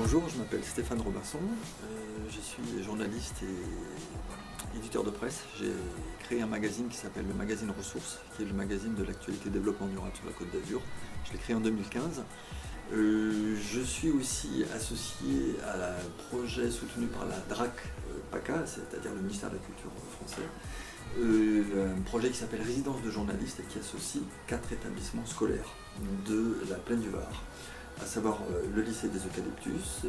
Bonjour, je m'appelle Stéphane Robinson, je suis journaliste et éditeur de presse. J'ai créé un magazine qui s'appelle le magazine Ressources, qui est le magazine de l'actualité développement durable sur la Côte d'Azur. Je l'ai créé en 2015. Je suis aussi associé à un projet soutenu par la DRAC PACA, c'est-à-dire le ministère de la Culture français, un projet qui s'appelle Résidence de journalistes et qui associe 4 établissements scolaires de la Plaine du Var, à savoir le lycée des Eucalyptus,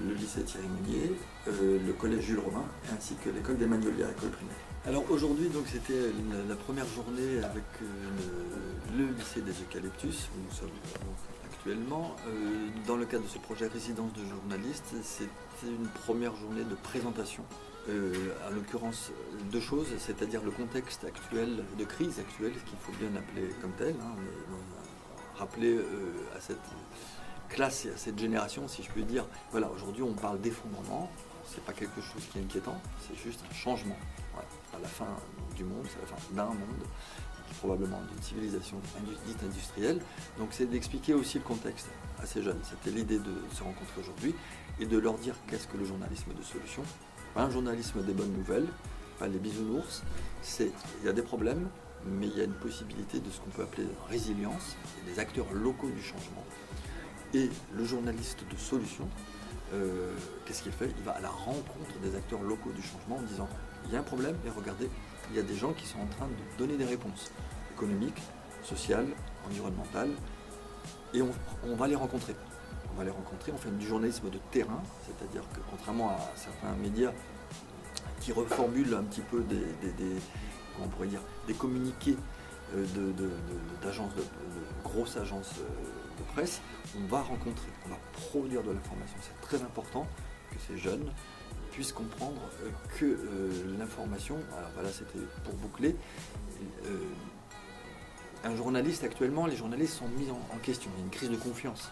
le lycée Thierry Meunier, le collège Jules Romain, ainsi que l'école des Magnolias, école primaire. Alors aujourd'hui, donc, c'était la première journée avec le lycée des Eucalyptus, où nous sommes actuellement. Dans le cadre de ce projet Résidence de journalistes, c'était une première journée de présentation. En l'occurrence, deux choses, c'est-à-dire le contexte actuel, de crise actuelle, qu'il faut bien appeler comme tel, rappeler à cette classe et à cette génération, si je puis dire, voilà, aujourd'hui on parle d'effondrement, c'est pas quelque chose qui est inquiétant, c'est juste un changement. Voilà. À la fin du monde, c'est la fin d'un monde, probablement d'une civilisation dite industrielle. Donc c'est d'expliquer aussi le contexte à ces jeunes. C'était l'idée de se rencontrer aujourd'hui et de leur dire qu'est-ce que le journalisme de solution. Pas un journalisme des bonnes nouvelles, pas les bisounours, il y a des problèmes, mais il y a une possibilité de ce qu'on peut appeler résilience, il y a des acteurs locaux du changement. Et le journaliste de solution, qu'est-ce qu'il fait? Il va à la rencontre des acteurs locaux du changement en disant il y a un problème, et regardez, il y a des gens qui sont en train de donner des réponses économiques, sociales, environnementales, et on va les rencontrer. On va les rencontrer, on fait du journalisme de terrain, c'est-à-dire que contrairement à certains médias qui reformulent un petit peu comment on pourrait dire, des communiqués d'agences, de grosses agences de presse, on va rencontrer, on va produire de l'information. C'est très important que ces jeunes puissent comprendre que l'information, alors voilà, c'était pour boucler, un journaliste actuellement, les journalistes sont mis en question, il y a une crise de confiance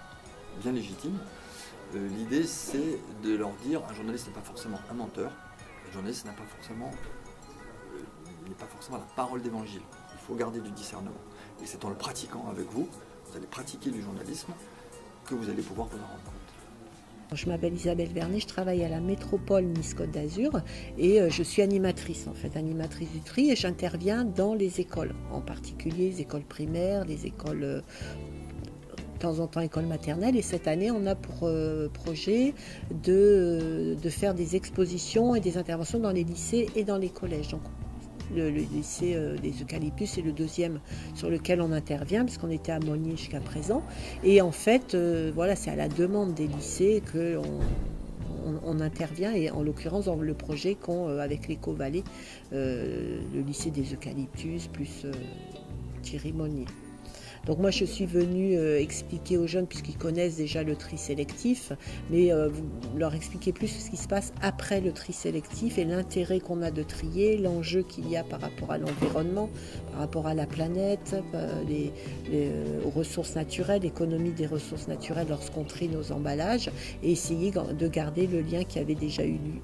bien légitime. L'idée c'est de leur dire, un journaliste n'est pas forcément un menteur, un journaliste n'est pas forcément la parole d'évangile. Il faut garder du discernement. Et c'est en le pratiquant avec vous, vous allez pratiquer du journalisme, que vous allez pouvoir vous en rendre compte. Je m'appelle Isabelle Vernet, je travaille à la métropole Nice-Côte d'Azur et je suis animatrice du tri, et j'interviens dans les écoles, en particulier les écoles primaires, les écoles de temps en temps écoles maternelles, et cette année on a pour projet de faire des expositions et des interventions dans les lycées et dans les collèges. Donc, le lycée des Eucalyptus est le deuxième sur lequel on intervient, puisqu'on était à Monnier jusqu'à présent. Et en fait, voilà, c'est à la demande des lycées qu'on intervient, et en l'occurrence dans le projet qu'ont avec l'Éco-Vallée, le lycée des Eucalyptus plus Thierry Monnier. Donc moi je suis venue expliquer aux jeunes, puisqu'ils connaissent déjà le tri sélectif, mais leur expliquer plus ce qui se passe après le tri sélectif et l'intérêt qu'on a de trier, l'enjeu qu'il y a par rapport à l'environnement, par rapport à la planète, aux ressources naturelles, l'économie des ressources naturelles lorsqu'on trie nos emballages, et essayer de garder le lien qui avait déjà eu lieu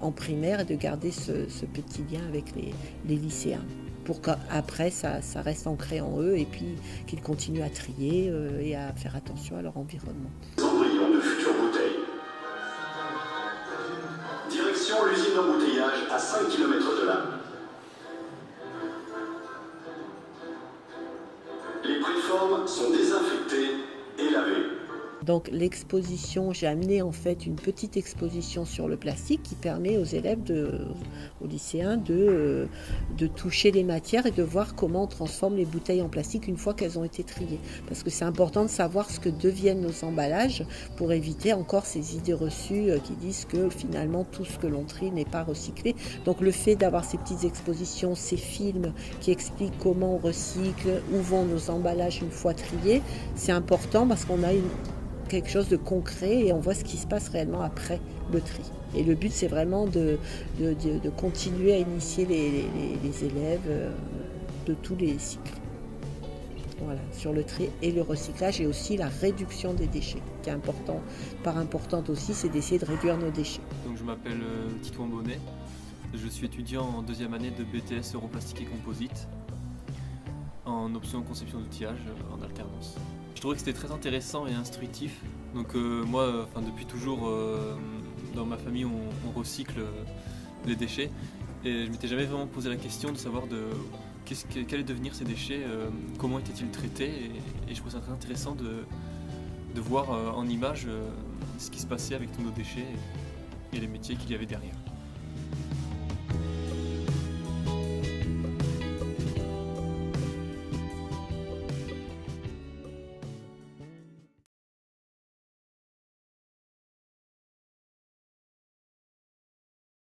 en primaire et de garder ce petit lien avec les lycéens, pour qu'après ça reste ancré en eux et puis qu'ils continuent à trier et à faire attention à leur environnement. Embryons de futures bouteilles. Direction l'usine d'embouteillage à 5 km de là. Les préformes sont désinfectées et lavées. Donc l'exposition, j'ai amené en fait une petite exposition sur le plastique qui permet aux élèves, aux lycéens de toucher les matières et de voir comment on transforme les bouteilles en plastique une fois qu'elles ont été triées. Parce que c'est important de savoir ce que deviennent nos emballages pour éviter encore ces idées reçues qui disent que finalement tout ce que l'on trie n'est pas recyclé. Donc le fait d'avoir ces petites expositions, ces films qui expliquent comment on recycle, où vont nos emballages une fois triés, c'est important parce qu'on a quelque chose de concret et on voit ce qui se passe réellement après le tri. Et le but c'est vraiment de continuer à initier les élèves de tous les cycles. Voilà, sur le tri et le recyclage, et aussi la réduction des déchets, qui est important. Part importante aussi, c'est d'essayer de réduire nos déchets. Donc je m'appelle Titouan Bonnet, je suis étudiant en deuxième année de BTS Europlastique et Composite. En en option conception d'outillage en alternance. Je trouvais que c'était très intéressant et instructif. Donc moi, depuis toujours, dans ma famille, on recycle les déchets. Et je m'étais jamais vraiment posé la question de savoir qu'allaient devenir ces déchets, comment étaient-ils traités. Et je trouve ça très intéressant de voir en image ce qui se passait avec tous nos déchets et les métiers qu'il y avait derrière.